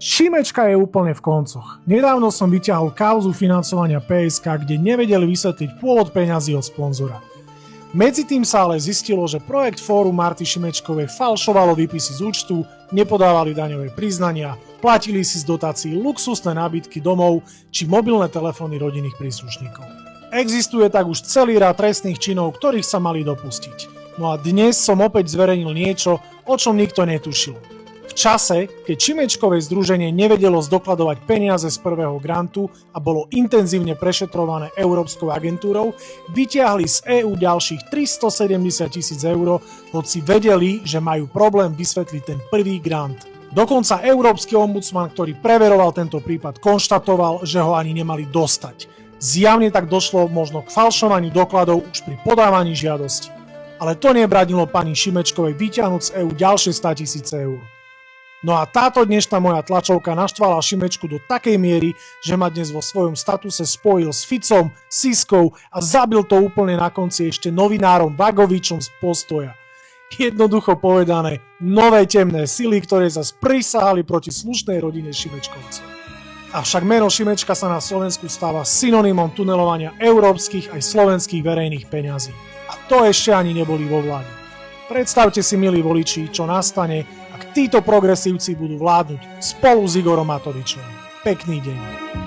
Šimečka je úplne v koncoch. Nedávno som vyťahol kauzu financovania PSK, kde nevedeli vysvetliť pôvod peňazí od sponzora. Medzi tým sa ale zistilo, že projekt Fórum Marty Šimečkovej falšovalo výpisy z účtu, nepodávali daňové priznania, platili si z dotácií luxusné nábytky domov či mobilné telefóny rodinných príslušníkov. Existuje tak už celý rád trestných činov, ktorých sa mali dopustiť. No a dnes som opäť zverejnil niečo, o čom nikto netušil. V čase, keď Šimečkové združenie nevedelo zdokladovať peniaze z prvého grantu a bolo intenzívne prešetrované Európskou agentúrou, vytiahli z EÚ ďalších 370 000 eur, hoci vedeli, že majú problém vysvetliť ten prvý grant. Dokonca Európsky ombudsman, ktorý preveroval tento prípad, konštatoval, že ho ani nemali dostať. Zjavne tak došlo možno k falšovaniu dokladov už pri podávaní žiadosti. Ale to nebránilo pani Šimečkovej vyťahnuť z EÚ ďalšie 100 000 eur. No a táto dnešná moja tlačovka naštvala Šimečku do takej miery, že ma dnes vo svojom statuse spojil s Ficom, Siskou a zabil to úplne na konci ešte novinárom Vagovičom z Postoja. Jednoducho povedané, nové temné sily, ktoré zas prisahali proti slušnej rodine Šimečkovcov. Avšak meno Šimečka sa na Slovensku stáva synonymom tunelovania európskych aj slovenských verejných peňazí. A to ešte ani neboli vo vláde. Predstavte si, milí voliči, čo nastane, ak títo progresívci budú vládnuť spolu s Igorom Matovičom. Pekný deň.